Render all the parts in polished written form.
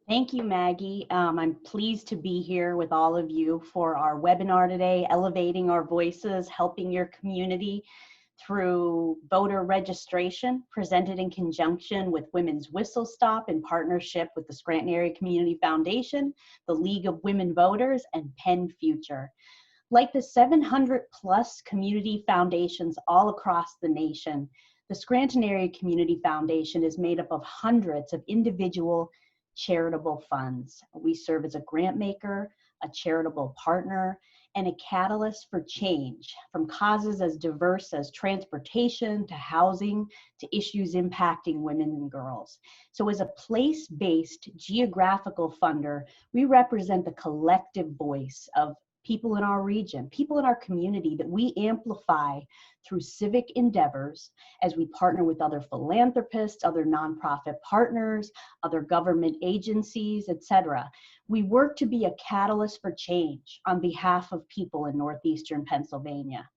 Thank you, Maggie. I'm pleased to be here with all of you for our webinar today, Elevating Our Voices, Helping Your Community through Voter Registration, presented in conjunction with Women's Whistle Stop in partnership with the Scranton Area Community Foundation, the League of Women Voters, and PennFuture. Like the 700 plus community foundations all across the nation, the Scranton Area Community Foundation is made up of hundreds of individual charitable funds. We serve as a grant maker, a charitable partner, and a catalyst for change, from causes as diverse as transportation to housing to issues impacting women and girls. So as a place-based geographical funder, we represent the collective voice of people in our region, people in our community that we amplify through civic endeavors as we partner with other philanthropists, other nonprofit partners, other government agencies, etc. We work to be a catalyst for change on behalf of people in northeastern Pennsylvania.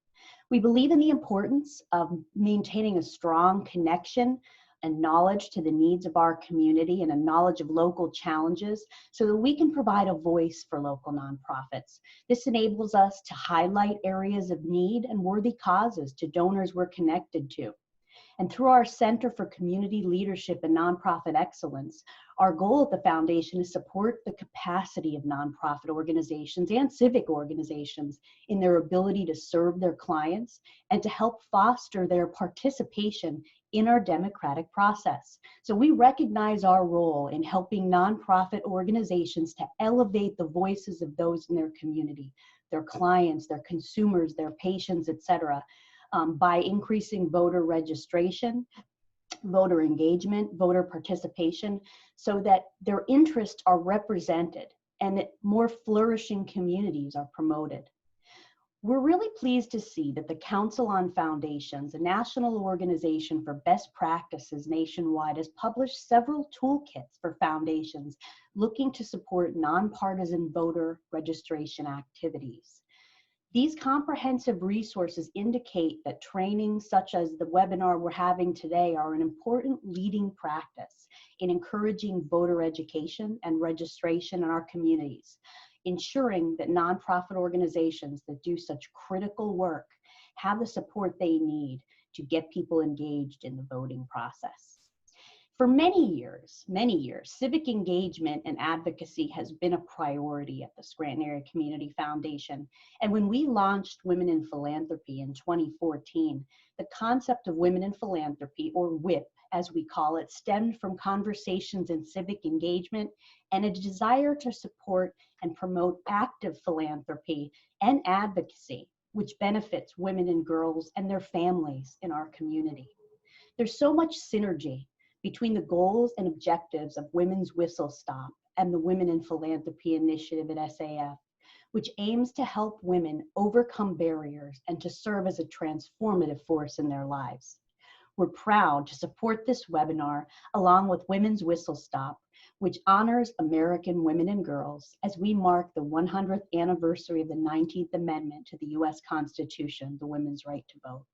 We believe in the importance of maintaining a strong connection and knowledge to the needs of our community and a knowledge of local challenges so that we can provide a voice for local nonprofits. This enables us to highlight areas of need and worthy causes to donors we're connected to. And through our Center for Community Leadership and Nonprofit Excellence, our goal at the foundation is support the capacity of nonprofit organizations and civic organizations in their ability to serve their clients and to help foster their participation in our democratic process. So we recognize our role in helping nonprofit organizations to elevate the voices of those in their community, their clients, their consumers, their patients, etc., by increasing voter registration, voter engagement, voter participation, so that their interests are represented and that more flourishing communities are promoted. We're really pleased to see that the Council on Foundations, a national organization for best practices nationwide, has published several toolkits for foundations looking to support nonpartisan voter registration activities. These comprehensive resources indicate that trainings such as the webinar we're having today are an important leading practice in encouraging voter education and registration in our communities, ensuring that nonprofit organizations that do such critical work have the support they need to get people engaged in the voting process. For many years, civic engagement and advocacy has been a priority at the Scranton Area Community Foundation. And when we launched Women in Philanthropy in 2014, the concept of Women in Philanthropy, or WIP as we call it, stemmed from conversations in civic engagement and a desire to support and promote active philanthropy and advocacy, which benefits women and girls and their families in our community. There's so much synergy between the goals and objectives of Women's Whistle Stop and the Women in Philanthropy Initiative at SAF, which aims to help women overcome barriers and to serve as a transformative force in their lives. We're proud to support this webinar along with Women's Whistle Stop, which honors American women and girls as we mark the 100th anniversary of the 19th Amendment to the U.S. Constitution, the women's right to vote.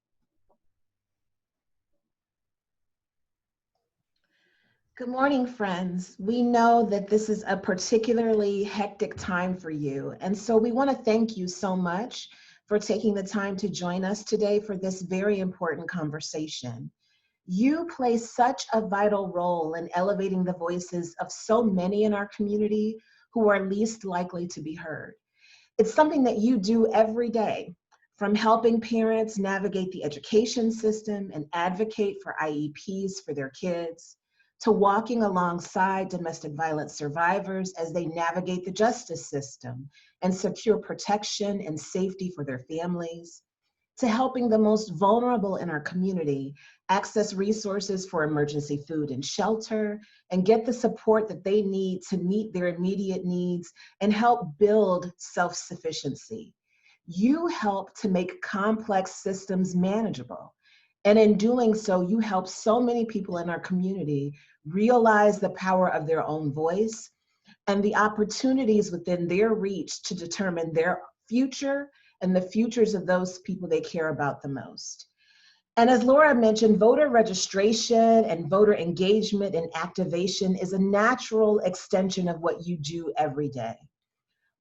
Good morning, friends. We know that this is a particularly hectic time for you, and so we want to thank you so much for taking the time to join us today for this very important conversation. You play such a vital role in elevating the voices of so many in our community who are least likely to be heard. It's something that you do every day, from helping parents navigate the education system and advocate for IEPs for their kids, to walking alongside domestic violence survivors as they navigate the justice system and secure protection and safety for their families, to helping the most vulnerable in our community access resources for emergency food and shelter and get the support that they need to meet their immediate needs and help build self-sufficiency. You help to make complex systems manageable. And in doing so, you help so many people in our community realize the power of their own voice and the opportunities within their reach to determine their future and the futures of those people they care about the most. And as Laura mentioned, voter registration and voter engagement and activation is a natural extension of what you do every day.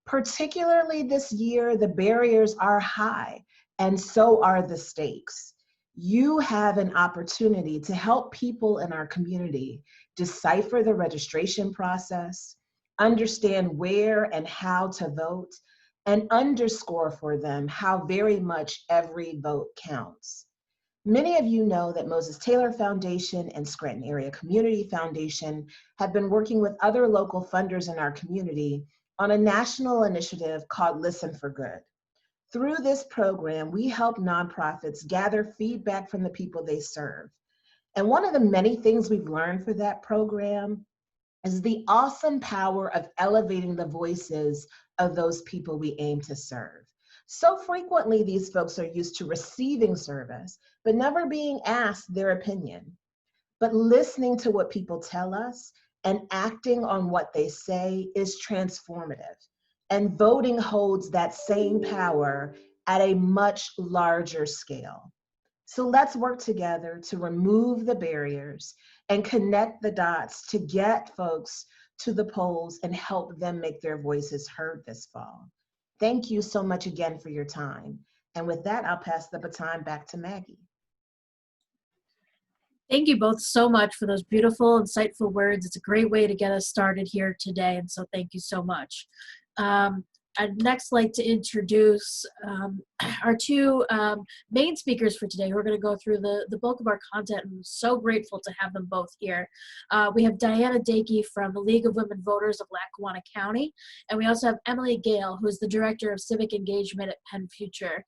Particularly this year, the barriers are high, and so are the stakes. You have an opportunity to help people in our community decipher the registration process, understand where and how to vote, and underscore for them how very much every vote counts. Many of you know that Moses Taylor Foundation and Scranton Area Community Foundation have been working with other local funders in our community on a national initiative called Listen for Good. Through this program, we help nonprofits gather feedback from the people they serve. And one of the many things we've learned for that program is the awesome power of elevating the voices of those people we aim to serve. So frequently, these folks are used to receiving service, but never being asked their opinion. But listening to what people tell us and acting on what they say is transformative. And voting holds that same power at a much larger scale. So let's work together to remove the barriers and connect the dots to get folks to the polls and help them make their voices heard this fall. Thank you so much again for your time. And with that, I'll pass the baton back to Maggie. Thank you both so much for those beautiful, insightful words. It's a great way to get us started here today, and so thank you so much. I'd next like to introduce our two main speakers for today who are going to go through the bulk of our content. I'm so grateful to have them both here. We have Diana Dakey from the League of Women Voters of Lackawanna County, and we also have Emily Gale, who is the Director of Civic Engagement at PennFuture.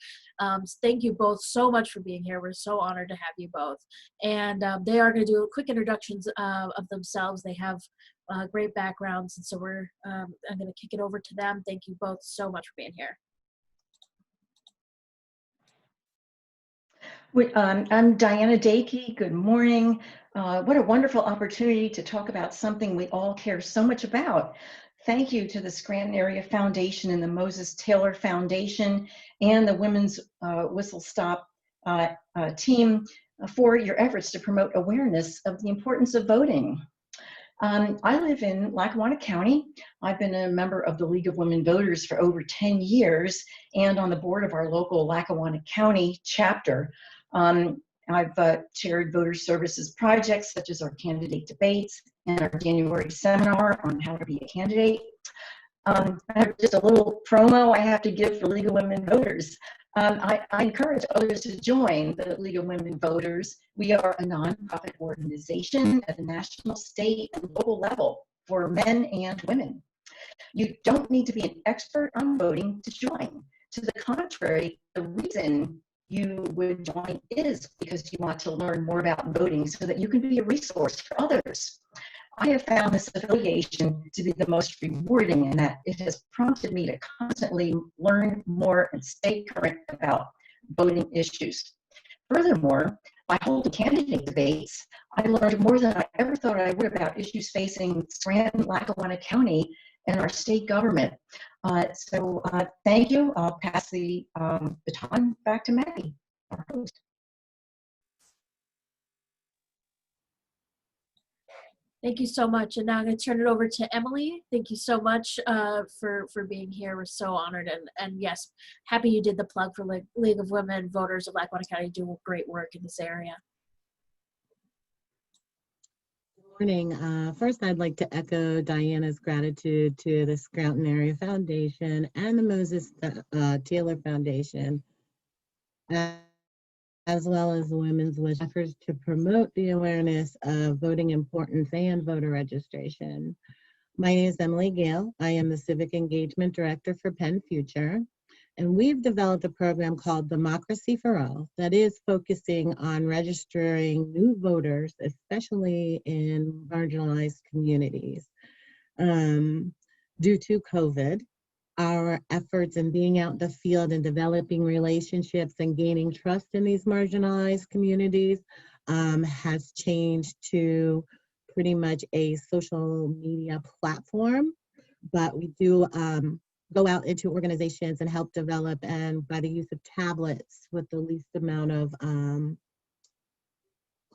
Thank you both so much for being here. We're so honored to have you both. And they are going to do quick introductions of themselves. They have great backgrounds, and so I'm going to kick it over to them. Thank you both so much for being here. I'm Diana Dakey. Good morning. What a wonderful opportunity to talk about something we all care so much about. Thank you to the Scranton Area Foundation and the Moses Taylor Foundation and the Women's Whistle Stop team for your efforts to promote awareness of the importance of voting. I live in Lackawanna County. I've been a member of the League of Women Voters for over 10 years and on the board of our local Lackawanna County chapter. I've chaired voter services projects such as our candidate debates and our January seminar on how to be a candidate. I have just a little promo I have to give for League of Women Voters. I encourage others to join the League of Women Voters. We are a nonprofit organization at the national, state, and local level for men and women. You don't need to be an expert on voting to join. To the contrary, the reason you would join is because you want to learn more about voting so that you can be a resource for others. I have found this affiliation to be the most rewarding in that it has prompted me to constantly learn more and stay current about voting issues. Furthermore, by holding candidate debates, I learned more than I ever thought I would about issues facing Scranton, Lackawanna County, and our state government. So thank you. I'll pass the baton back to Maggie, our host. Thank you so much. And now I'm going to turn it over to Emily. Thank you so much for being here. We're so honored. And yes, happy you did the plug for League of Women Voters of Lackawanna County, doing great work in this area. Good morning. First, I'd like to echo Diana's gratitude to the Scranton Area Foundation and the Moses Taylor Foundation, as well as the Women's Wish efforts to promote the awareness of voting importance and voter registration. My name is Emily Gale. I am the Civic Engagement Director for PennFuture, and we've developed a program called Democracy for All that is focusing on registering new voters, especially in marginalized communities. Due to COVID, our efforts in being out in the field and developing relationships and gaining trust in these marginalized communities has changed to pretty much a social media platform. But we do go out into organizations and help develop, and by the use of tablets with the least amount of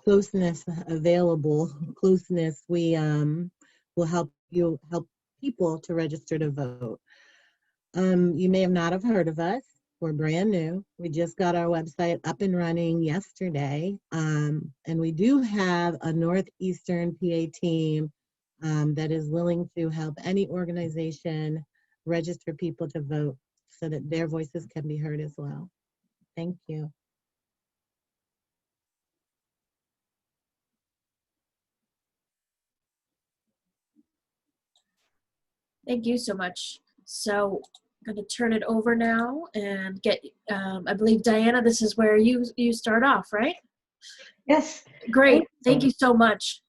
closeness available, closeness, we will help people to register to vote. You may have not have heard of us. We're brand new. We just got our website up and running yesterday. And we do have a Northeastern PA team that is willing to help any organization register people to vote so that their voices can be heard as well. Thank you. Thank you so much. So I'm going to turn it over now and get, I believe, Diana, this is where you start off, right? Yes. Great. Thank you so much.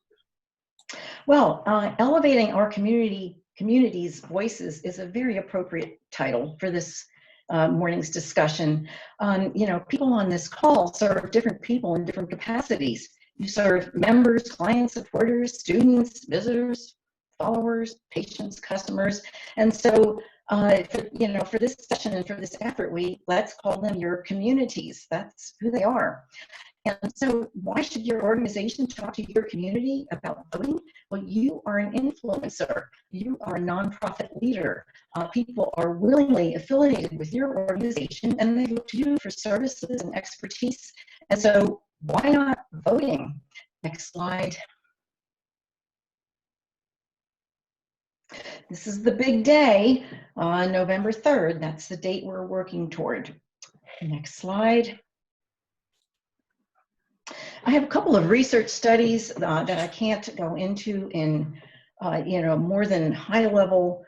Well, elevating our community's voices is a very appropriate title for this morning's discussion. You know, people on this call serve different people in different capacities. You serve members, clients, supporters, students, visitors, followers, patients, customers, and so for this session and for this effort, let's call them your communities. That's who they are. And so why should your organization talk to your community about voting? Well, you are an influencer. You are a nonprofit leader. People are willingly affiliated with your organization and they look to you for services and expertise. And so why not voting? Next slide. This is the big day on November 3rd. That's the date we're working toward. Next slide. I have a couple of research studies that I can't go into in more than high-level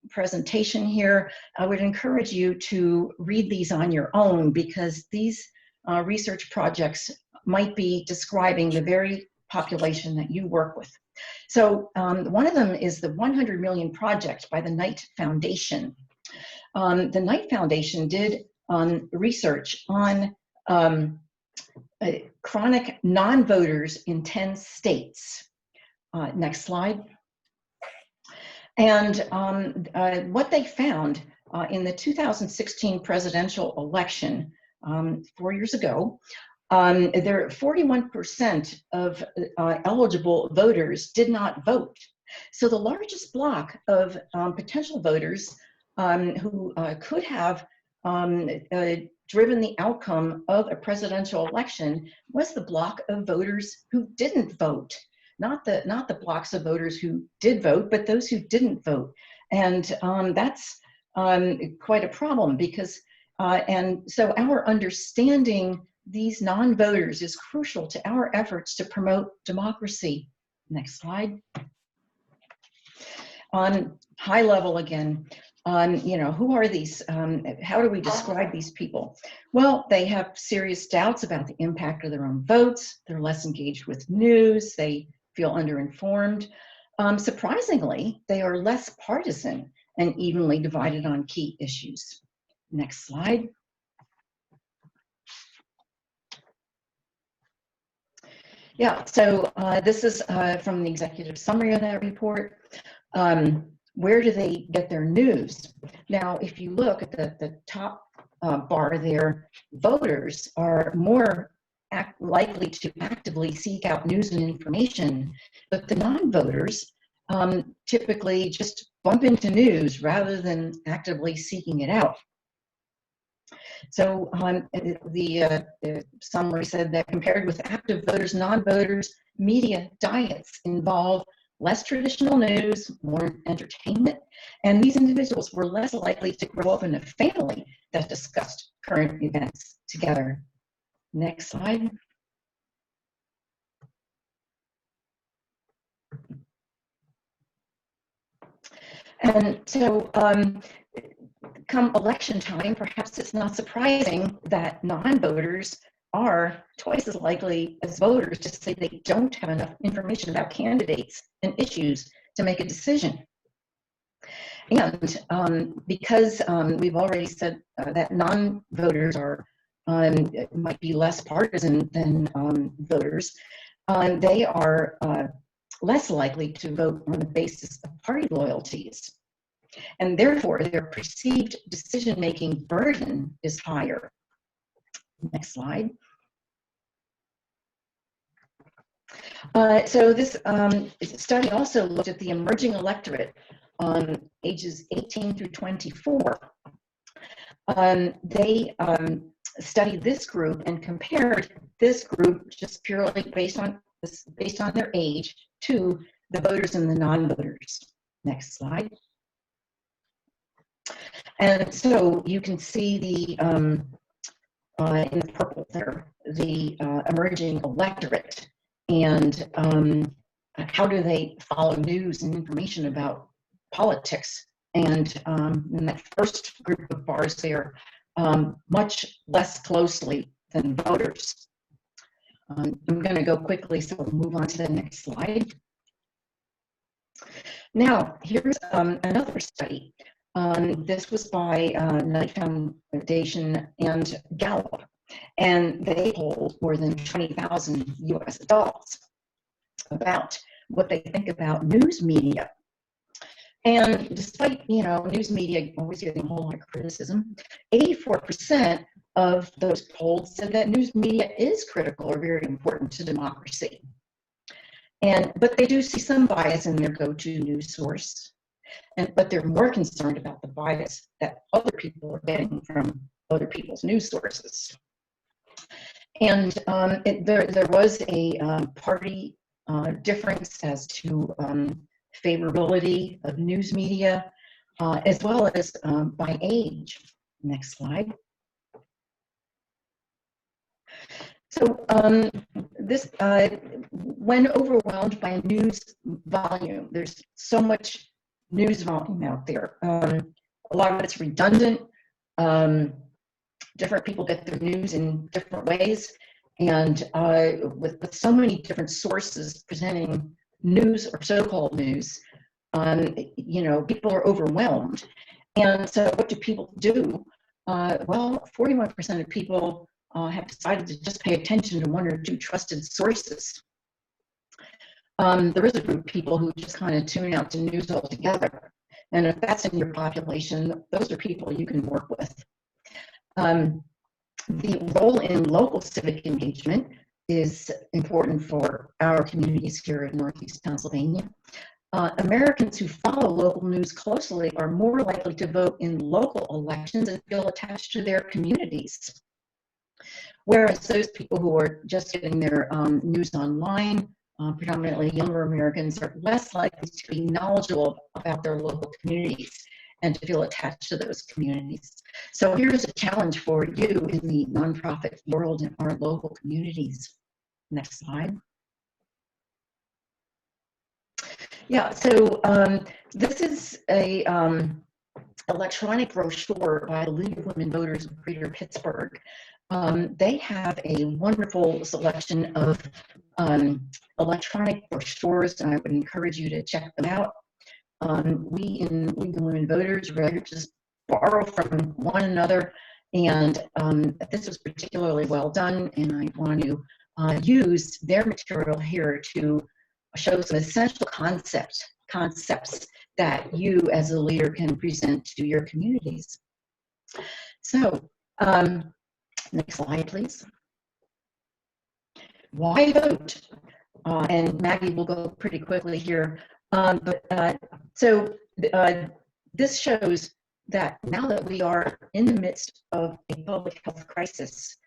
presentation here. I would encourage you to read these on your own because these research projects might be describing the very population that you work with. So one of them is the 100 Million Project by the Knight Foundation. The Knight Foundation did research on chronic non-voters in 10 states. Next slide. And what they found in the 2016 presidential election 4 years ago, there 41% of eligible voters did not vote. So the largest block of potential voters who could have driven the outcome of a presidential election was the block of voters who didn't vote, not the blocks of voters who did vote, but those who didn't vote. And that's quite a problem because, and so our understanding these non-voters is crucial to our efforts to promote democracy. Next slide. On high level again, who are these, how do we describe these people? Well, they have serious doubts about the impact of their own votes. They're less engaged with news. They feel underinformed. Surprisingly, they are less partisan and evenly divided on key issues. Next slide. Yeah, so this is from the executive summary of that report. Where do they get their news? Now, if you look at the top bar there, voters are more likely to actively seek out news and information, but the non-voters typically just bump into news rather than actively seeking it out. So the summary said that compared with active voters, non-voters, media diets involve less traditional news, more entertainment, and these individuals were less likely to grow up in a family that discussed current events together. Next slide. And so come election time, perhaps it's not surprising that non-voters are twice as likely as voters to say they don't have enough information about candidates and issues to make a decision. And because we've already said that non-voters are might be less partisan than voters, they are less likely to vote on the basis of party loyalties. And therefore, their perceived decision-making burden is higher. Next slide. So this study also looked at the emerging electorate on ages 18 through 24. They studied this group and compared this group just purely based on their age to the voters and the non-voters. Next slide. And so you can see the in purple there, the emerging electorate, and how do they follow news and information about politics. And in that first group of bars there, much less closely than voters. I'm going to go quickly, so we'll move on to the next slide. Now, here's another study. This was by Knight Foundation and Gale, and they polled more than 20,000 U.S. adults about what they think about news media. And despite, news media always getting a whole lot of criticism, 84% of those polled said that news media is critical or very important to democracy. But they do see some bias in their go-to news source. But they're more concerned about the bias that other people are getting from other people's news sources. And there was a party difference as to favorability of news media, as well as by age. Next slide. So this, when overwhelmed by news volume, there's so much news volume out there. A lot of it's redundant. Different people get their news in different ways, and with so many different sources presenting news or so-called news, people are overwhelmed. And so what do people do? Well, 41% of people have decided to just pay attention to one or two trusted sources. There is a group of people who just kind of tune out to news altogether. And if that's in your population, those are people you can work with. The role in local civic engagement is important for our communities here in Northeast Pennsylvania. Americans who follow local news closely are more likely to vote in local elections and feel attached to their communities. Whereas those people who are just getting their news online, predominantly younger Americans, are less likely to be knowledgeable about their local communities and to feel attached to those communities. So here's a challenge for you in the nonprofit world in our local communities. Next slide. Yeah, so this is a electronic brochure by the League of Women Voters of Greater Pittsburgh. They have a wonderful selection of electronic brochures, and I would encourage you to check them out. We in League of Women Voters rather just borrow from one another, and this was particularly well done, and I want to use their material here to show some essential concepts that you as a leader can present to your communities. So, next slide, please. Why vote? And Maggie will go pretty quickly here. This shows that now that we are in the midst of a public health crisis,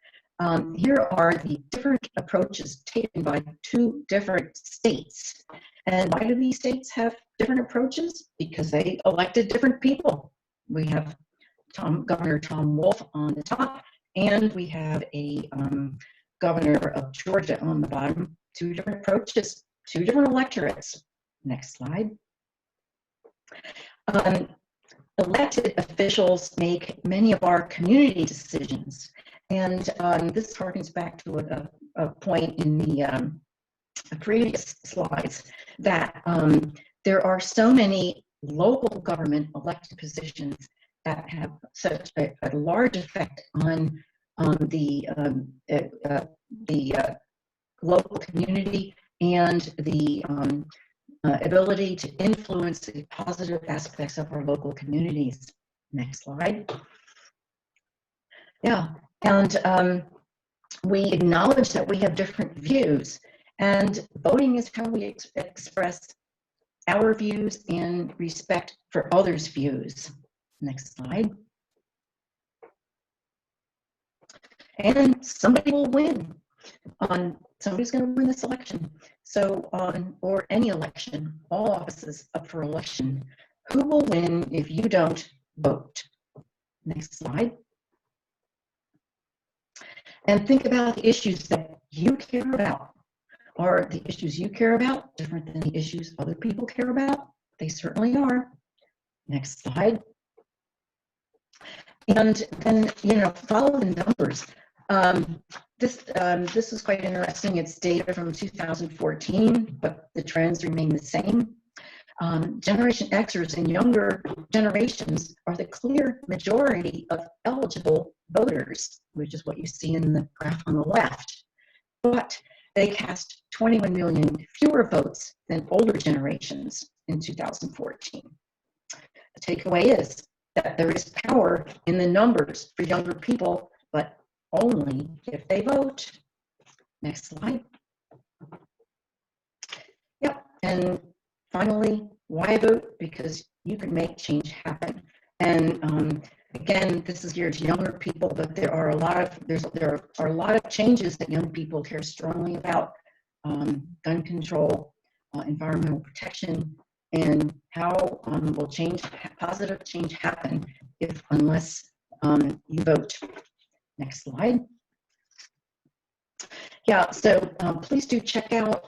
here are the different approaches taken by 2 different states. And why do these states have different approaches? Because they elected different people. We have Governor Tom Wolf on the top, and we have a governor of Georgia on the bottom. 2 different approaches, 2 different electorates. Next slide. Elected officials make many of our community decisions. And this harkens back to a point in the previous slides that there are so many local government elected positions that have such a large effect on the local community and the ability to influence the positive aspects of our local communities. Next slide. Yeah, and we acknowledge that we have different views, And voting is how we express our views and respect for others' views. Next slide. And somebody will win. Somebody's going to win this election. So, or any election, all offices up for election. Who will win if you don't vote? Next slide. And think about the issues that you care about. Are the issues you care about different than the issues other people care about? They certainly are. Next slide. And then, follow the numbers. This is quite interesting. It's data from 2014, but the trends remain the same. Generation Xers and younger generations are the clear majority of eligible voters, which is what you see in the graph on the left. But they cast 21 million fewer votes than older generations in 2014. The takeaway is that there is power in the numbers for younger people, but only if they vote. Next slide. Yep, and finally, why vote? Because you can make change happen. And again, this is geared to younger people, but there are a lot of changes that young people care strongly about: gun control, environmental protection, and how will positive change happen unless you vote. Next slide. Yeah, so please do check out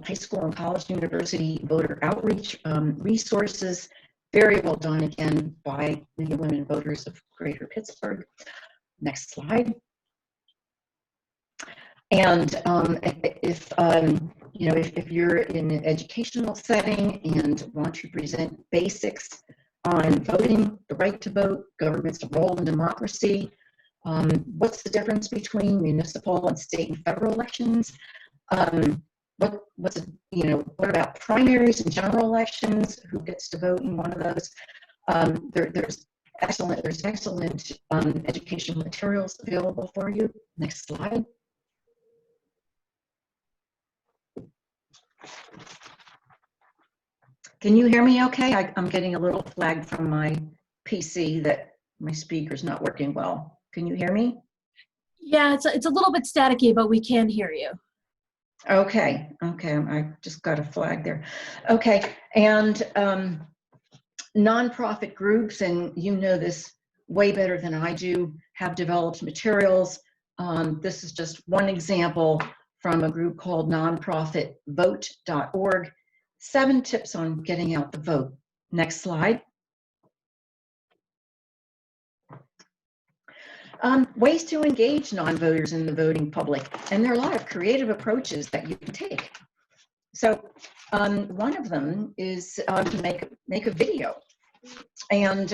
high school and college university voter outreach resources. Very well done, again, by League of Women Voters of Greater Pittsburgh. Next slide. And if you're in an educational setting and want to present basics on voting, the right to vote, government's role in democracy, what's the difference between municipal and state and federal elections? What about primaries and general elections? Who gets to vote in one of those? There's excellent educational materials available for you. Next slide. Can you hear me okay? I'm getting a little flag from my PC that my speaker's not working well. Can you hear me? Yeah, it's a little bit staticky, but we can hear you. Okay, I just got a flag there. Okay, and nonprofit groups, and you know this way better than I do, have developed materials. This is just one example from a group called nonprofitvote.org. 7 tips on getting out the vote. Next slide. Ways to engage non-voters in the voting public, and there are a lot of creative approaches that you can take. So one of them is to make a video, and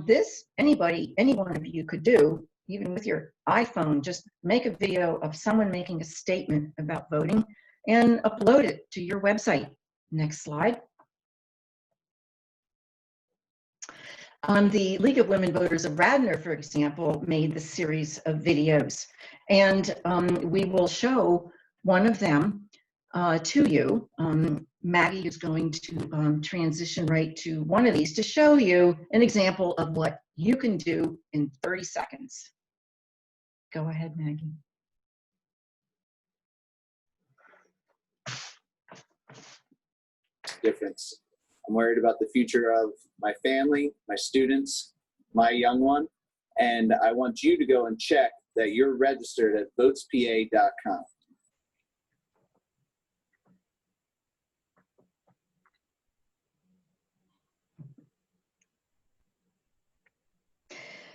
this any one of you could do, even with your iPhone. Just make a video of someone making a statement about voting and upload it to your website. Next slide. The League of Women Voters of Radnor, for example, made this series of videos, and we will show one of them to you. Maggie is going to transition right to one of these to show you an example of what you can do in 30 seconds. Go ahead, Maggie. Difference. I'm worried about the future of my family, my students, my young one, and I want you to go and check that you're registered at votespa.com.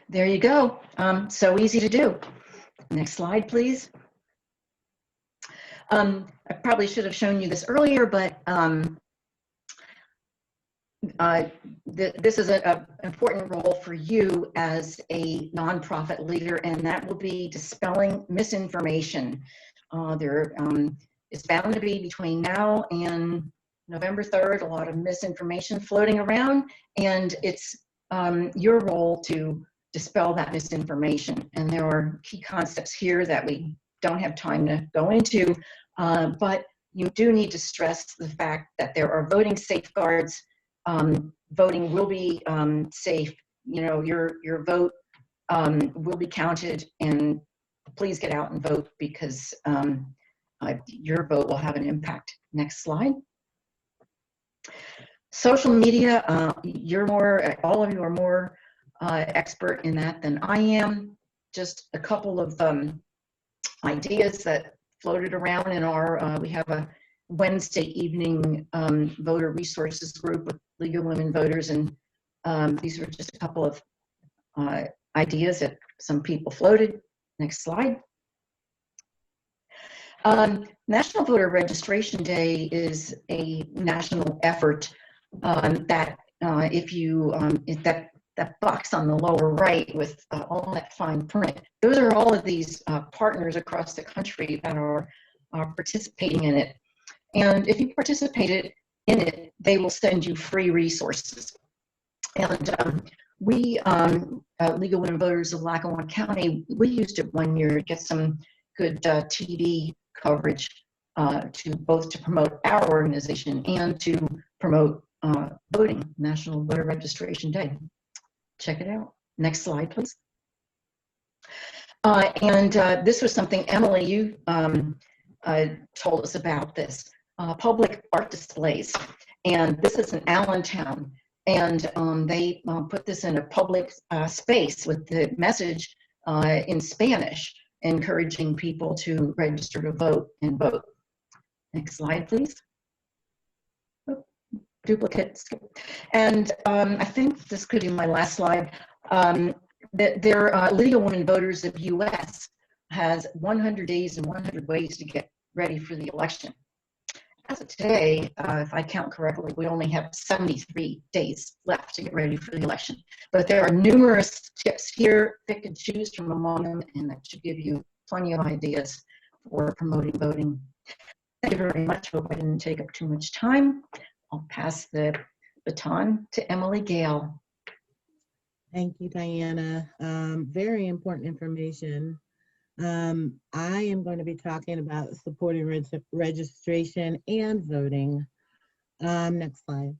There you go. So easy to do. Next slide, please. I probably should have shown you this earlier, but this is an important role for you as a nonprofit leader, and that will be dispelling misinformation. There is bound to be, between now and November 3rd, a lot of misinformation floating around, and it's your role to dispel that misinformation. And there are key concepts here that we don't have time to go into, but you do need to stress the fact that there are voting safeguards. Voting will be safe. You know, your vote will be counted, and please get out and vote, because your vote will have an impact. Next slide. Social media, all of you are more expert in that than I am. Just a couple of ideas that floated around in our, we have a Wednesday evening voter resources group with League of Women Voters, and these were just a couple of ideas that some people floated. Next slide. National Voter Registration Day is a national effort that that box on the lower right with all that fine print, those are all of these partners across the country that are participating in it. And if you participated in it, they will send you free resources. And we, League of Women Voters of Lackawanna County, we used it one year to get some good TV coverage to promote our organization and to promote voting, National Voter Registration Day. Check it out. Next slide, please. This was something, Emily, you told us about this, public art displays. And this is in Allentown. And they put this in a public space with the message in Spanish, encouraging people to register to vote and vote. Next slide, please. Oh, duplicate. And I think this could be my last slide. Their League of Women Voters of US has 100 days and 100 ways to get ready for the election. As of today, if I count correctly, we only have 73 days left to get ready for the election. But there are numerous tips here, pick and choose from among them, and that should give you plenty of ideas for promoting voting. Thank you very much. Hope I didn't take up too much time. I'll pass the baton to Emily Gale. Thank you, Diana. Very important information. I am going to be talking about supporting registration and voting. Next slide.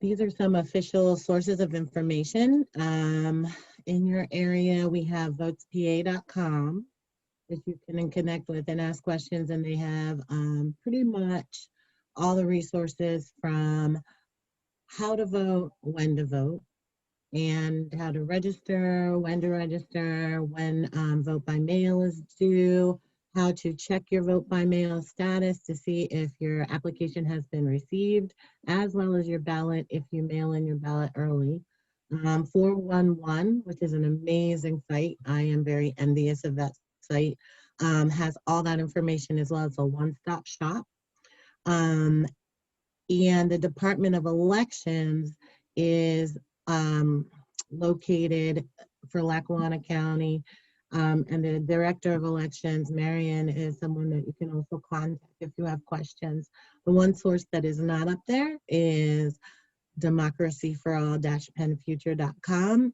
These are some official sources of information. In your area, we have votespa.com that you can connect with and ask questions, and they have pretty much all the resources from how to vote, when to vote, and how to register, when vote by mail is due, how to check your vote by mail status to see if your application has been received, as well as your ballot if you mail in your ballot early. 411, which is an amazing site. I am very envious of that site. Has all that information as well. It's a one-stop shop. And the Department of Elections is located for Lackawanna County, and the Director of Elections, Marion, is someone that you can also contact if you have questions. The one source that is not up there is democracyforall-pennfuture.com.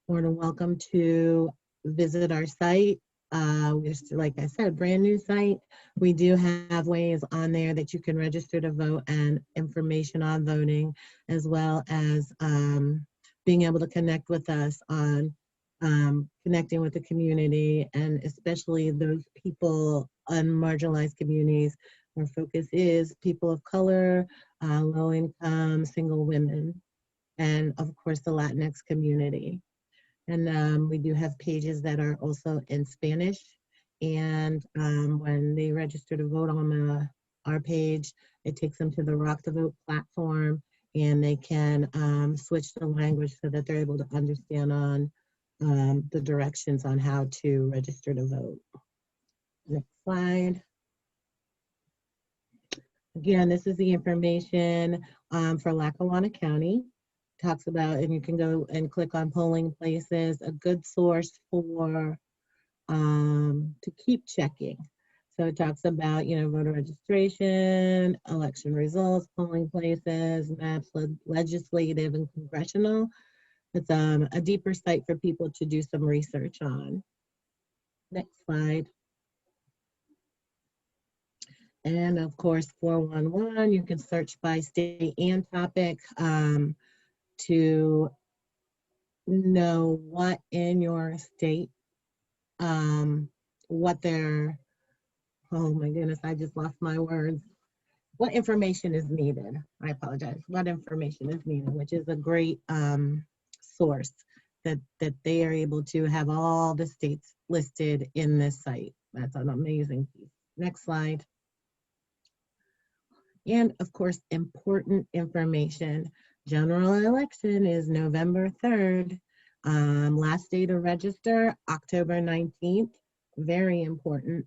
More than welcome to visit our site. We're, like I said, brand new site. We do have ways on there that you can register to vote and information on voting, as well as being able to connect with us on connecting with the community, and especially those people on marginalized communities. Our focus is people of color, low income, single women, and of course the Latinx community. And we do have pages that are also in Spanish. And when they register to vote on our page, it takes them to the Rock to Vote platform, and they can switch the language so that they're able to understand on the directions on how to register to vote. Next slide. Again, this is the information for Lackawanna County. Talks about, and you can go and click on polling places, a good source for to keep checking. So it talks about, you know, voter registration, election results, polling places, maps, legislative and congressional. It's a deeper site for people to do some research on. Next slide. And of course, 411, you can search by state and topic to know what in your state, what their, oh my goodness, I just lost my words. What information is needed? I apologize. What information is needed, which is a great source that they are able to have all the states listed in this site. That's an amazing piece. Next slide. And of course, important information. General election is November 3rd. Last day to register, October 19th. Very important.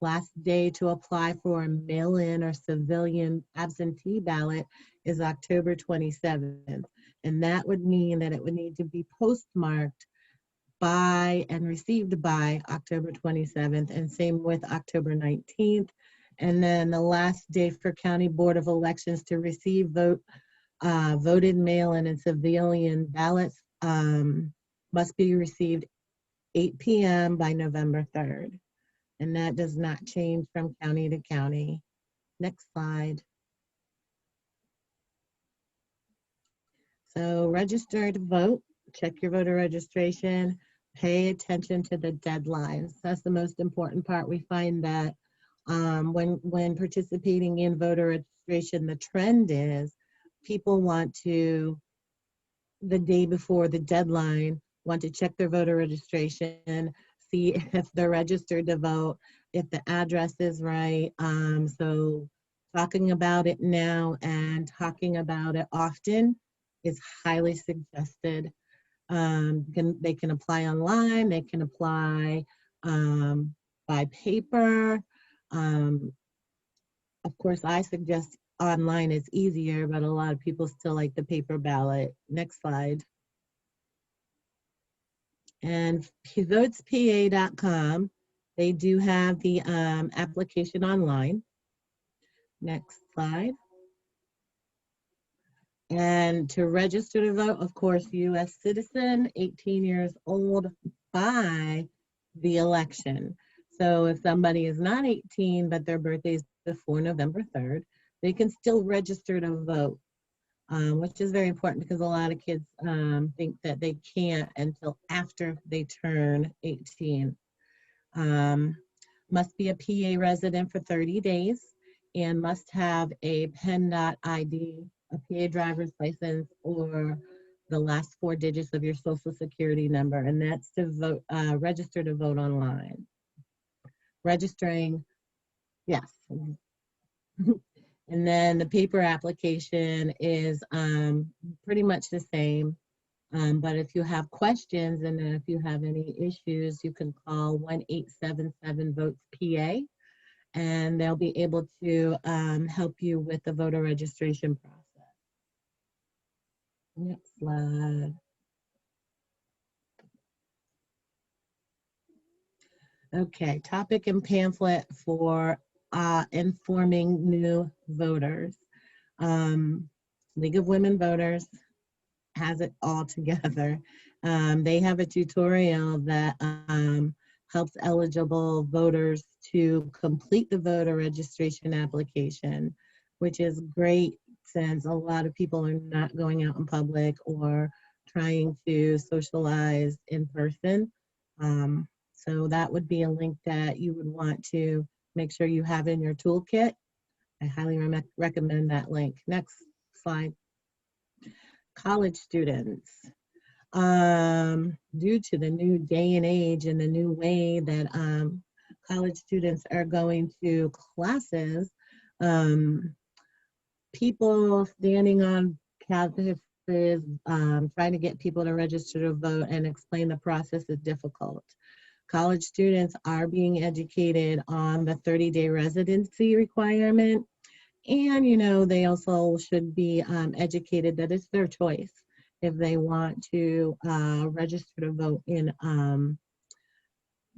Last day to apply for a mail-in or civilian absentee ballot is October 27th. And that would mean that it would need to be postmarked by and received by October 27th, and same with October 19th. And then the last day for County Board of Elections to receive voted mail-in and civilian ballots must be received 8 p.m. by November 3rd. And that does not change from county to county. Next slide. So register to vote, check your voter registration, pay attention to the deadlines. That's the most important part. We find that when participating in voter registration, the trend is people want to, the day before the deadline, want to check their voter registration, see if they're registered to vote, if the address is right. So talking about it now and talking about it often is highly suggested. They can apply online, they can apply by paper. Of course, I suggest online is easier, but a lot of people still like the paper ballot. Next slide. And votespa.com, they do have the application online. Next slide. And to register to vote, of course, U.S. citizen, 18 years old by the election. So if somebody is not 18, but their birthday is before November 3rd, they can still register to vote, which is very important because a lot of kids think that they can't until after they turn 18. Must be a PA resident for 30 days and must have a PennDOT ID, a PA driver's license, or the last 4 digits of your social security number, and that's to vote, register to vote online. Registering, yes. And then the paper application is pretty much the same. But if you have questions and if you have any issues, you can call 1-877-VOTES-PA, and they'll be able to help you with the voter registration process. Next slide. Okay, topic and pamphlet for informing new voters. League of Women Voters has it all together. They have a tutorial that helps eligible voters to complete the voter registration application, which is great since a lot of people are not going out in public or trying to socialize in person. So that would be a link that you would want to make sure you have in your toolkit. I highly recommend that link. Next slide. College students. Due to the new day and age and the new way that college students are going to classes, people standing on campuses, trying to get people to register to vote and explain the process is difficult. College students are being educated on the 30-day residency requirement. And, you know, they also should be educated that it's their choice if they want to register to vote in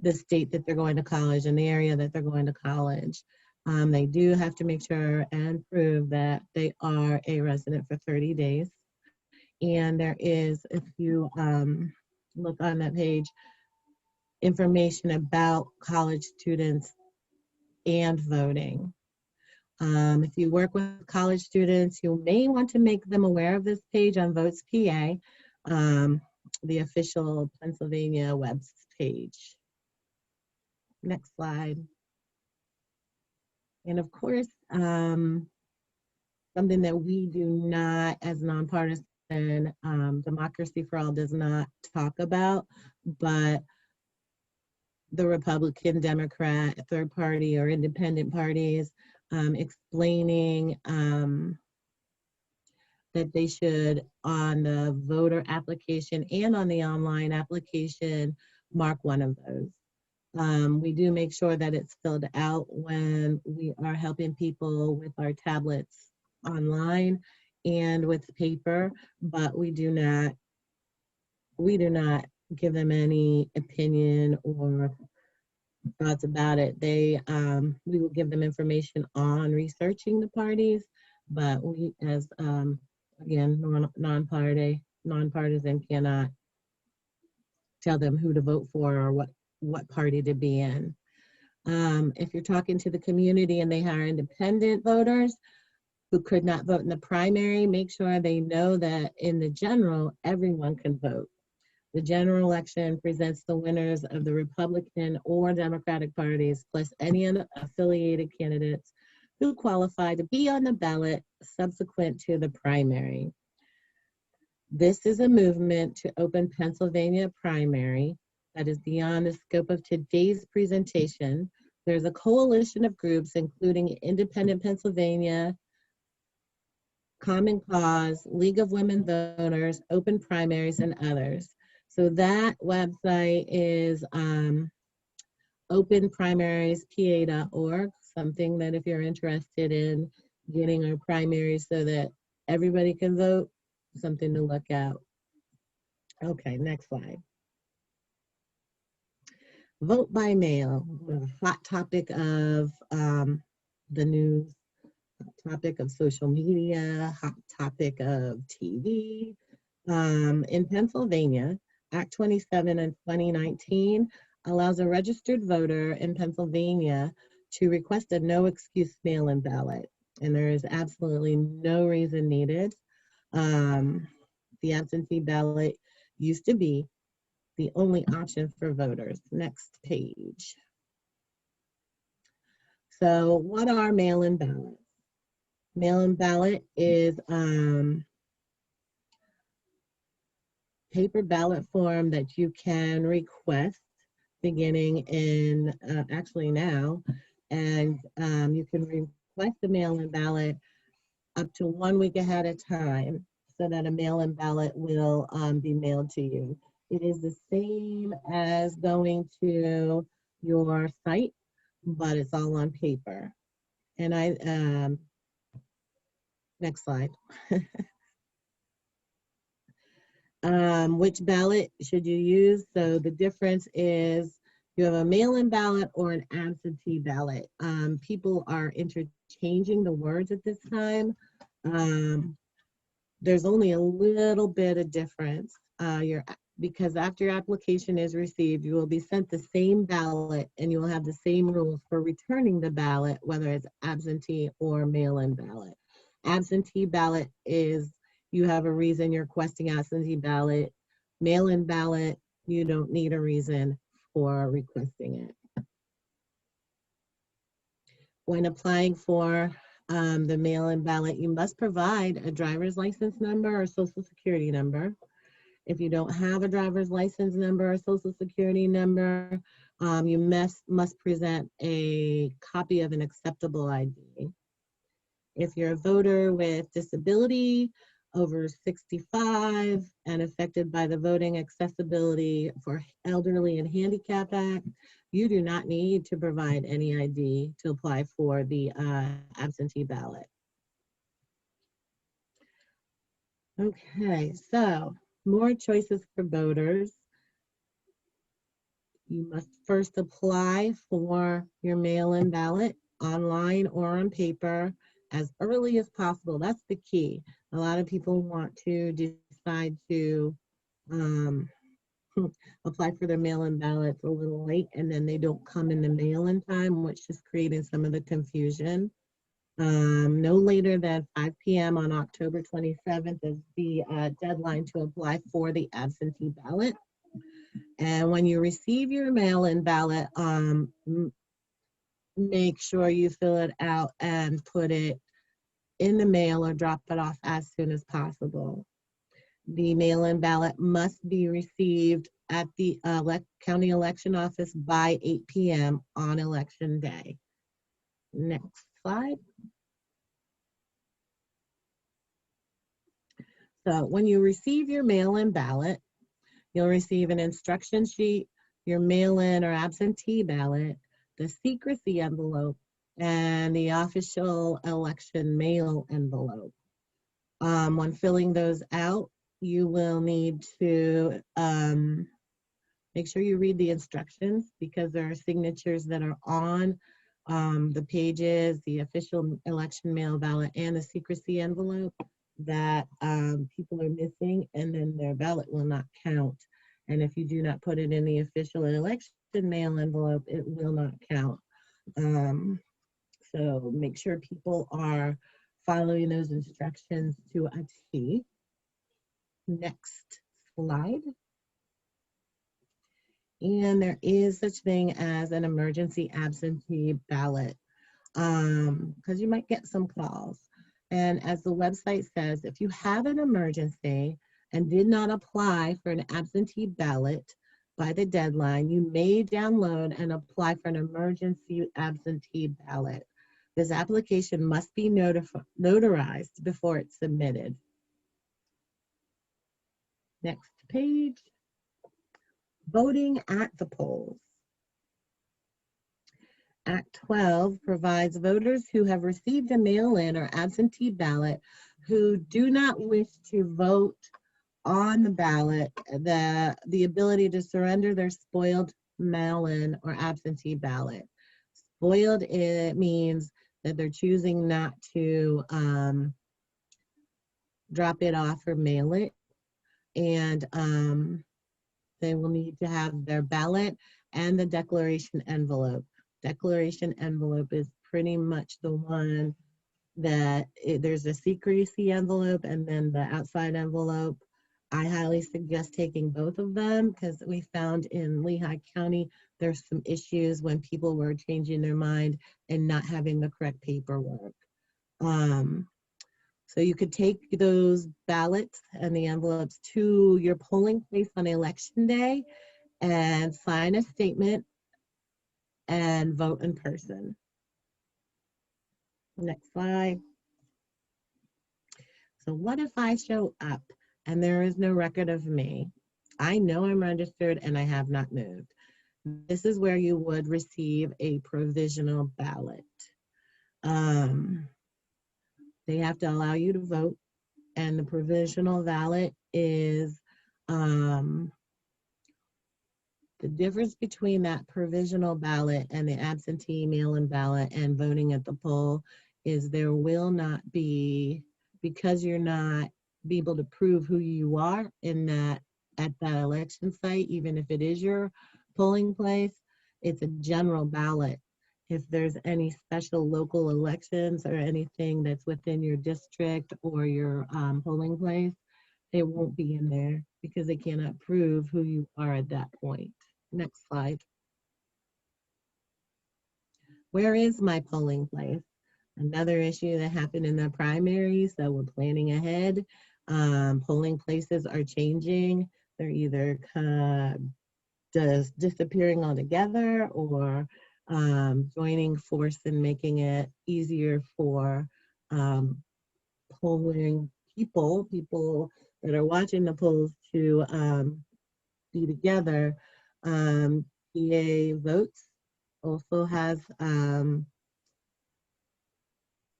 the state that they're going to college, in the area that they're going to college. They do have to make sure and prove that they are a resident for 30 days. And there is, if you look on that page, information about college students and voting. If you work with college students, you may want to make them aware of this page on Votes PA, the official Pennsylvania web page. Next slide. And of course, something that we do not, as nonpartisan, Democracy for All does not talk about, but the Republican, Democrat, third party, or independent parties explaining that they should, on the voter application and on the online application, mark one of those. We do make sure that it's filled out when we are helping people with our tablets online and with paper, but we do not give them any opinion or thoughts about it. We will give them information on researching the parties, but we, as again, nonpartisan, cannot tell them who to vote for or what party to be in. If you're talking to the community and they are independent voters who could not vote in the primary, make sure they know that in the general, everyone can vote. The general election presents the winners of the Republican or Democratic parties, plus any affiliated candidates who qualify to be on the ballot subsequent to the primary. This is a movement to open Pennsylvania primary that is beyond the scope of today's presentation. There's a coalition of groups, including Independent Pennsylvania, Common Cause, League of Women Voters, Open Primaries, and others. So that website is openprimariespa.org, something that if you're interested in getting our primaries so that everybody can vote, something to look at. Okay, next slide. Vote by mail, a hot topic of the news, hot topic of social media, hot topic of TV. In Pennsylvania, Act 27 in 2019 allows a registered voter in Pennsylvania to request a no excuse mail-in ballot, and there is absolutely no reason needed. The absentee ballot used to be the only option for voters. Next page. So what are mail-in ballots? Mail-in ballot is paper ballot form that you can request beginning in, actually now, and you can request a mail-in ballot up to 1 week ahead of time so that a mail-in ballot will be mailed to you. It is the same as going to your site, but it's all on paper. And next slide. Which ballot should you use? So the difference is you have a mail-in ballot or an absentee ballot. People are interchanging the words at this time. There's only a little bit of difference. Because after your application is received, you will be sent the same ballot and you will have the same rules for returning the ballot, whether it's absentee or mail-in ballot. Absentee ballot is you have a reason you're requesting absentee ballot. Mail-in ballot, you don't need a reason for requesting it. When applying for the mail-in ballot, you must provide a driver's license number or social security number. If you don't have a driver's license number or social security number, you must present a copy of an acceptable ID. If you're a voter with disability, over 65, and affected by the Voting Accessibility for Elderly and Handicapped Act, you do not need to provide any ID to apply for the absentee ballot. Okay, so more choices for voters. You must first apply for your mail-in ballot online or on paper as early as possible. That's the key. A lot of people want to decide to apply for their mail-in ballots a little late, and then they don't come in the mail in time, which is creating some of the confusion. No later than 5 p.m. on October 27th is the deadline to apply for the absentee ballot. And when you receive your mail-in ballot, make sure you fill it out and put it in the mail or drop it off as soon as possible. The mail-in ballot must be received at the county election office by 8 p.m. on election day. Next slide. So when you receive your mail-in ballot, you'll receive an instruction sheet, your mail-in or absentee ballot, the secrecy envelope, and the official election mail envelope. When filling those out, you will need to make sure you read the instructions, because there are signatures that are on the pages, the official election mail ballot, and the secrecy envelope that people are missing, and then their ballot will not count. And if you do not put it in the official election mail envelope, it will not count. So make sure people are following those instructions to a T. Next slide. And there is such thing as an emergency absentee ballot, because you might get some calls. And as the website says, if you have an emergency and did not apply for an absentee ballot by the deadline, you may download and apply for an emergency absentee ballot. This application must be notarized before it's submitted. Next page. Voting at the polls. Act 12 provides voters who have received a mail-in or absentee ballot who do not wish to vote on the ballot the ability to surrender their spoiled mail-in or absentee ballot. Spoiled, it means that they're choosing not to drop it off or mail it, and they will need to have their ballot and the declaration envelope. Declaration envelope is pretty much the one that there's a secrecy envelope and then the outside envelope. I highly suggest taking both of them, because we found in Lehigh County there's some issues when people were changing their mind and not having the correct paperwork. So you could take those ballots and the envelopes to your polling place on election day and sign a statement and vote in person. Next slide. So what if I show up and there is no record of me? I know I'm registered and I have not moved. This is where you would receive a provisional ballot. They have to allow you to vote, and the provisional ballot is the difference between that provisional ballot and the absentee mail-in ballot and voting at the poll is there will not be, because you're not be able to prove who you are in that at that election site, even if it is your polling place, it's a general ballot. If there's any special local elections or anything that's within your district or your polling place, they won't be in there because they cannot prove who you are at that point. Next slide. Where is my polling place? Another issue that happened in the primary, so we're planning ahead. Polling places are changing. They're either just disappearing altogether or joining force and making it easier for polling people that are watching the polls to be together. PA Votes also has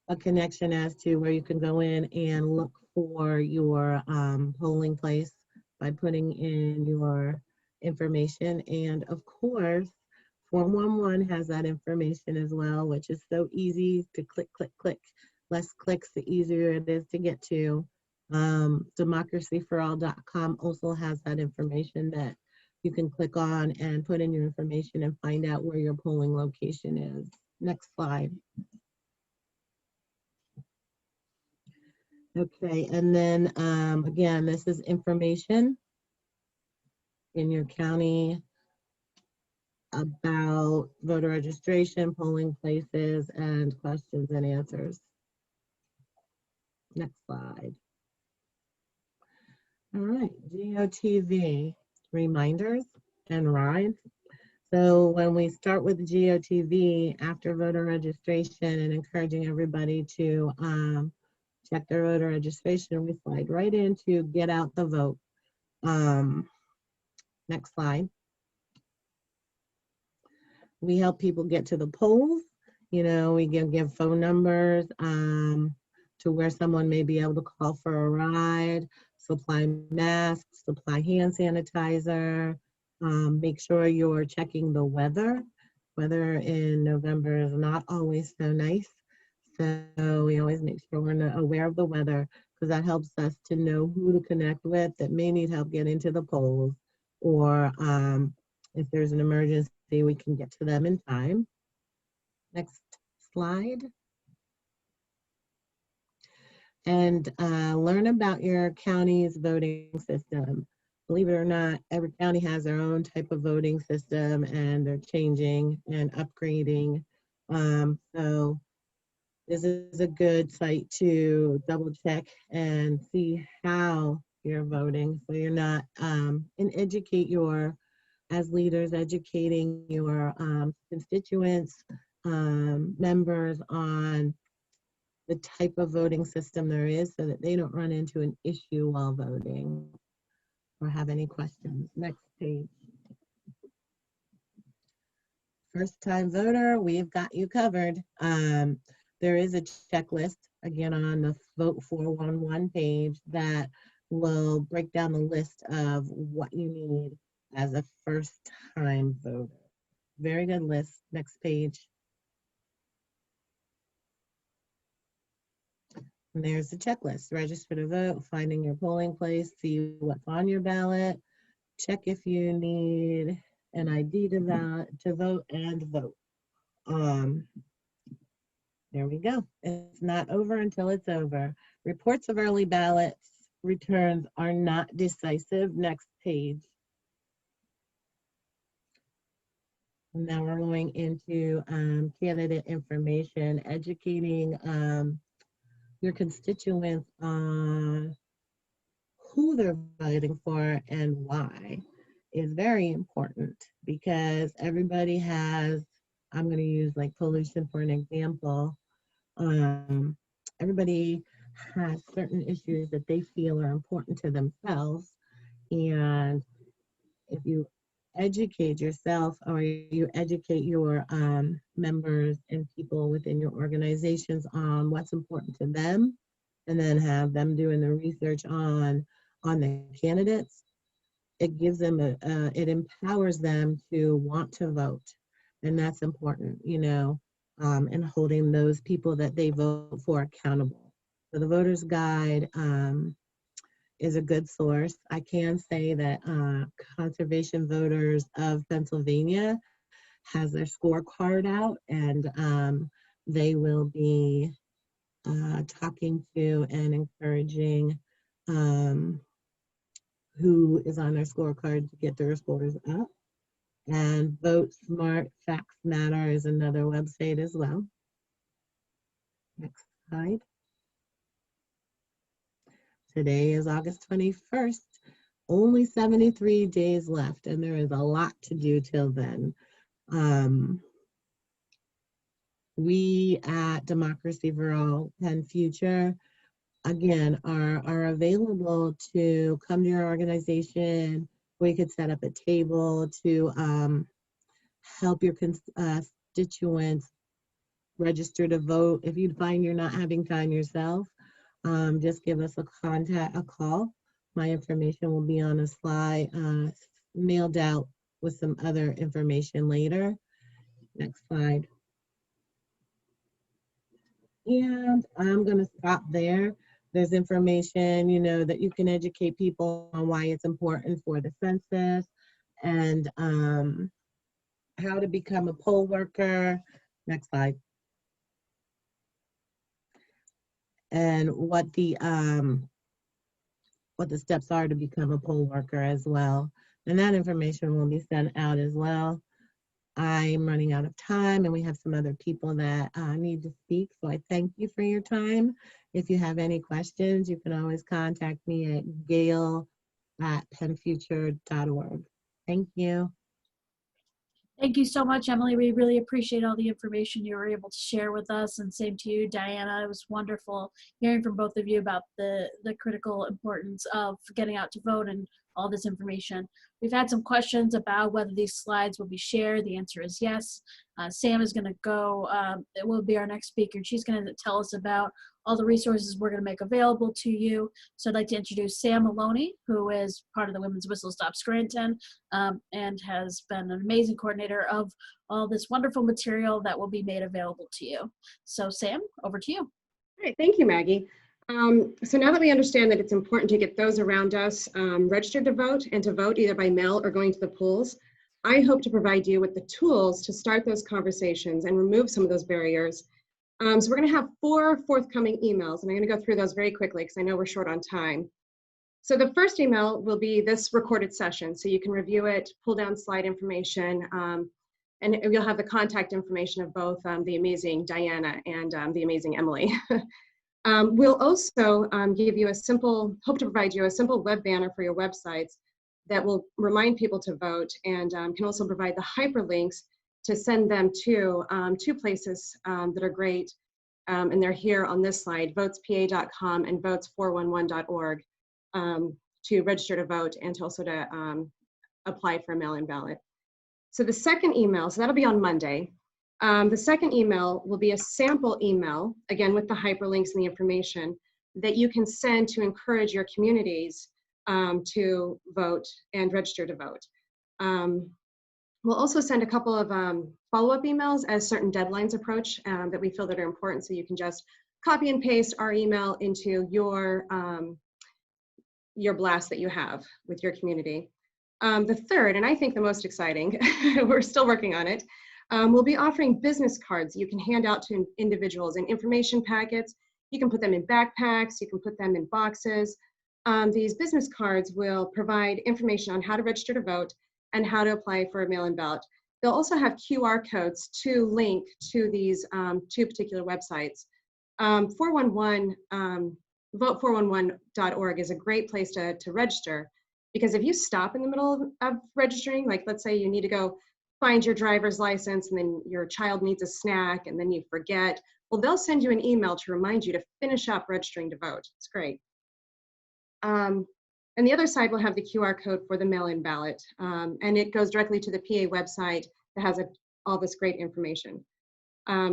a connection as to where you can go in and look for your polling place by putting in your information. And of course, 411 has that information as well, which is so easy to click, click, click. Less clicks, the easier it is to get to. Democracyforall.com also has that information that you can click on and put in your information and find out where your polling location is. Next slide. Okay, and then again, this is information in your county about voter registration, polling places, and questions and answers. Next slide. All right, GOTV, reminders and rides. So when we start with GOTV after voter registration and encouraging everybody to check their voter registration, we slide right into get out the vote. Next slide. We help people get to the polls. You know, we give phone numbers to where someone may be able to call for a ride, supply masks, supply hand sanitizer, make sure you're checking the weather. Weather in November is not always so nice. So we always make sure we're aware of the weather, because that helps us to know who to connect with that may need help getting to the polls, or if there's an emergency, we can get to them in time. Next slide. And learn about your county's voting system. Believe it or not, every county has their own type of voting system, and they're changing and upgrading. So this is a good site to double check and see how you're voting, so you're not, and educate your, as leaders, educating your constituents, members on the type of voting system there is, so that they don't run into an issue while voting or have any questions. Next page. First time voter, we've got you covered. There is a checklist, again, on the Vote 411 page that will break down the list of what you need as a first time voter. Very good list. Next page. And there's the checklist. Register to vote, finding your polling place, see what's on your ballot, check if you need an ID to vote, and vote. There we go. It's not over until it's over. Reports of early ballots returns are not decisive. Next page. And now we're going into candidate information, educating your constituents on who they're voting for and why is very important, because everybody has, I'm going to use like pollution for an example. Everybody has certain issues that they feel are important to themselves, and if you educate yourself, or you educate your members and people within your organizations on what's important to them, and then have them doing the research on the candidates, it gives them it empowers them to want to vote, and that's important, you know, and holding those people that they vote for accountable. So the Voter's Guide is a good source. I can say that Conservation Voters of Pennsylvania has their scorecard out, and they will be talking to and encouraging who is on their scorecard to get their scores up. And Vote Smart Facts Matter is another website as well. Next slide. Today is August 21st. Only 73 days left, and there is a lot to do till then. We at Democracy for All PennFuture, again, are available to come to your organization. We could set up a table to help your constituents register to vote. If you find you're not having time yourself, just give us a call. My information will be on a slide, mailed out with some other information later. Next slide. And I'm going to stop there. There's information, you know, that you can educate people on why it's important for the census and how to become a poll worker. Next slide. And what the steps are to become a poll worker as well. And that information will be sent out as well. I'm running out of time, and we have some other people that need to speak. So I thank you for your time. If you have any questions, you can always contact me at gale@pennfuture.org. Thank you. Thank you so much, Emily. We really appreciate all the information you were able to share with us, and same to you, Diana. It was wonderful hearing from both of you about the critical importance of getting out to vote and all this information. We've had some questions about whether these slides will be shared. The answer is yes. Sam is going to go, it will be our next speaker. She's going to tell us about all the resources we're going to make available to you. So I'd like to introduce Sam Maloney, who is part of the Women's Whistle Stop Scranton and has been an amazing coordinator of all this wonderful material that will be made available to you. So Sam, over to you. All right, thank you, Maggie. So now that we understand that it's important to get those around us registered to vote and to vote either by mail or going to the polls, I hope to provide you with the tools to start those conversations and remove some of those barriers. So we're going to have 4 forthcoming emails, and I'm going to go through those very quickly because I know we're short on time. So the first email will be this recorded session, so you can review it, pull down slide information, and you'll have the contact information of both the amazing Diana and the amazing Emily. We'll also give you hope to provide you a simple web banner for your websites that will remind people to vote, and can also provide the hyperlinks to send them to 2 places that are great, and they're here on this slide, votespa.com and votes411.org, to register to vote and to also to apply for a mail-in ballot. So the second email, so that'll be on Monday. The second email will be a sample email, again with the hyperlinks and the information that you can send to encourage your communities to vote and register to vote. We'll also send a couple of follow-up emails as certain deadlines approach that we feel that are important, so you can just copy and paste our email into your blast that you have with your community. The third, and I think the most exciting, we're still working on it, we'll be offering business cards you can hand out to individuals in information packets. You can put them in backpacks, you can put them in boxes. These business cards will provide information on how to register to vote and how to apply for a mail-in ballot. They'll also have QR codes to link to these 2 particular websites. Vote411.org is a great place to register, because if you stop in the middle of registering, like let's say you need to go find your driver's license and then your child needs a snack and then you forget, well, they'll send you an email to remind you to finish up registering to vote. It's great. And the other side will have the QR code for the mail-in ballot, and it goes directly to the PA website that has all this great information.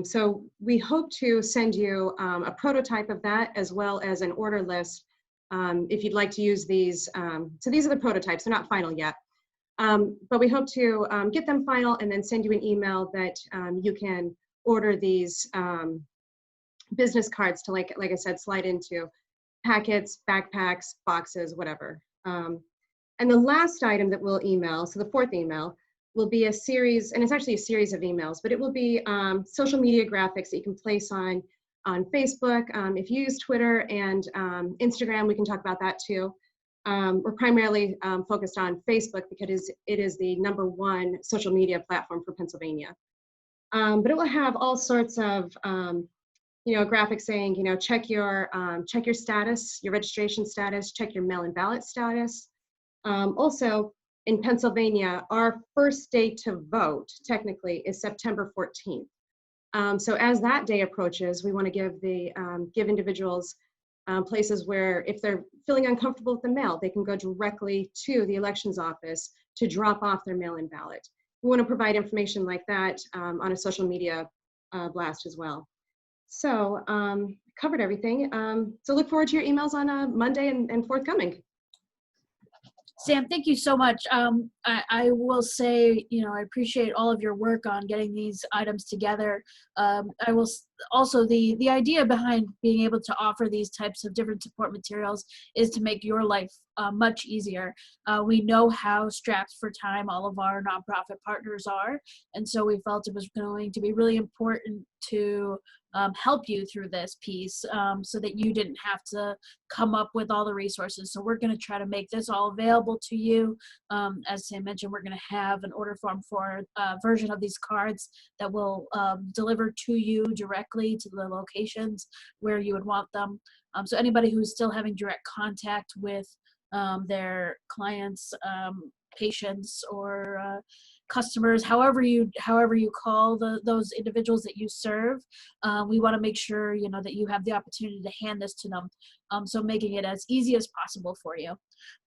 So we hope to send you a prototype of that, as well as an order list if you'd like to use these. So these are the prototypes, they're not final yet. But we hope to get them final and then send you an email that you can order these business cards to, like I said, slide into packets, backpacks, boxes, whatever. And the last item that we'll email, so the 4th email, will be a series, and it's actually a series of emails, but it will be social media graphics that you can place on Facebook. If you use Twitter and Instagram, we can talk about that too. We're primarily focused on Facebook because it is the #1 social media platform for Pennsylvania. But it will have all sorts of graphics saying, check your status, your registration status, check your mail-in ballot status. Also, in Pennsylvania, our first day to vote, technically, is September 14th. So as that day approaches, we want to give individuals places where, if they're feeling uncomfortable with the mail, they can go directly to the elections office to drop off their mail-in ballot. We want to provide information like that on a social media blast as well. So covered everything. So look forward to your emails on Monday and forthcoming. Sam, thank you so much. I will say, I appreciate all of your work on getting these items together. I will also, the idea behind being able to offer these types of different support materials is to make your life much easier. We know how strapped for time all of our nonprofit partners are, and so we felt it was going to be really important to help you through this piece so that you didn't have to come up with all the resources. So we're going to try to make this all available to you. As Sam mentioned, we're going to have an order form for a version of these cards that will deliver to you directly to the locations where you would want them. So anybody who's still having direct contact with their clients, patients, or customers, however you call those individuals that you serve, we want to make sure that you have the opportunity to hand this to them, so making it as easy as possible for you.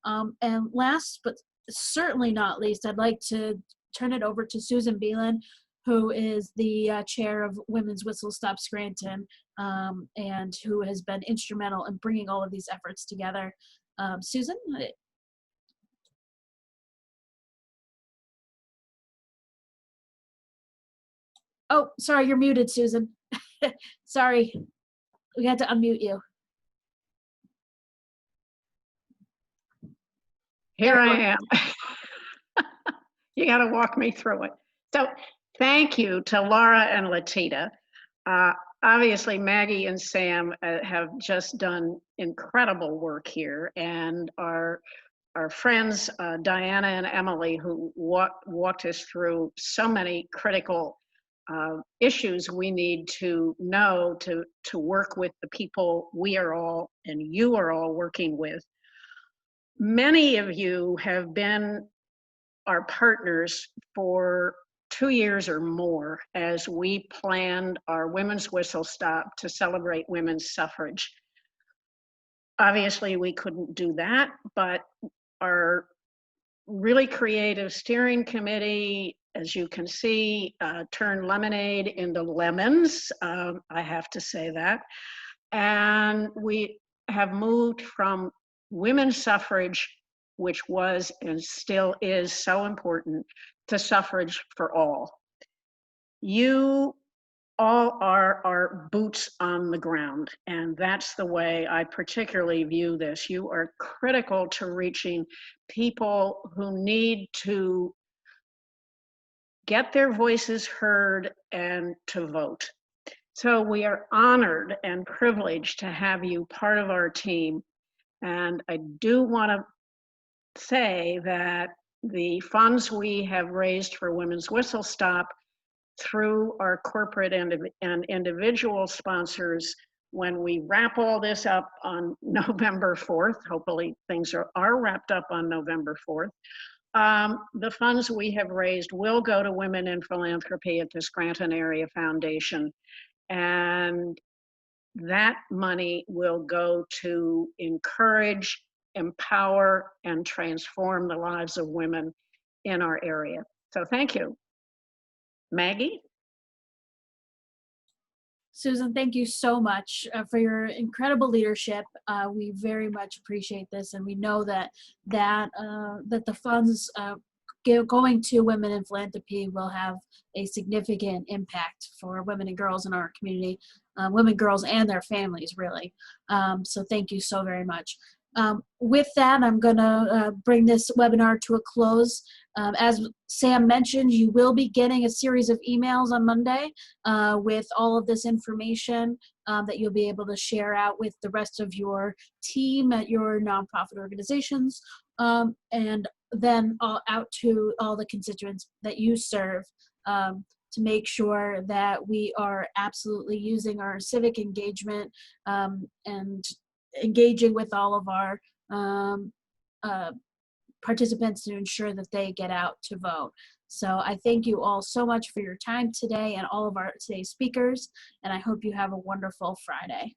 And last but certainly not least, I'd like to turn it over to Susan Belin, who is the chair of Women's Whistle Stop Scranton, and who has been instrumental in bringing all of these efforts together. Susan? Oh, sorry, you're muted, Susan. Sorry, we had to unmute you. Here I am. You got to walk me through it. So thank you to Laura and LaTida. Obviously, Maggie and Sam have just done incredible work here, and our friends, Diana and Emily, who walked us through so many critical issues we need to know to work with the people we are all and you are all working with. Many of you have been our partners for 2 years or more as we planned our Women's Whistle Stop to celebrate women's suffrage. Obviously, we couldn't do that, but our really creative steering committee, as you can see, turned lemonade into lemons. I have to say that. And we have moved from women's suffrage, which was and still is so important, to suffrage for all. You all are our boots on the ground, and that's the way I particularly view this. You are critical to reaching people who need to get their voices heard and to vote. So we are honored and privileged to have you part of our team. And I do want to say that the funds we have raised for Women's Whistle Stop through our corporate and individual sponsors, when we wrap all this up on November 4th, hopefully things are wrapped up on November 4th, the funds we have raised will go to Women in Philanthropy at the Scranton Area Foundation. And that money will go to encourage, empower, and transform the lives of women in our area. So thank you. Maggie? Susan, thank you so much for your incredible leadership. We very much appreciate this, and we know that the funds going to Women in Philanthropy will have a significant impact for women and girls in our community, women, girls, and their families, really. So thank you so very much. With that, I'm going to bring this webinar to a close. As Sam mentioned, you will be getting a series of emails on Monday with all of this information that you'll be able to share out with the rest of your team at your nonprofit organizations, and then out to all the constituents that you serve, to make sure that we are absolutely using our civic engagement and engaging with all of our participants to ensure that they get out to vote. So I thank you all so much for your time today and all of our today's speakers, and I hope you have a wonderful Friday.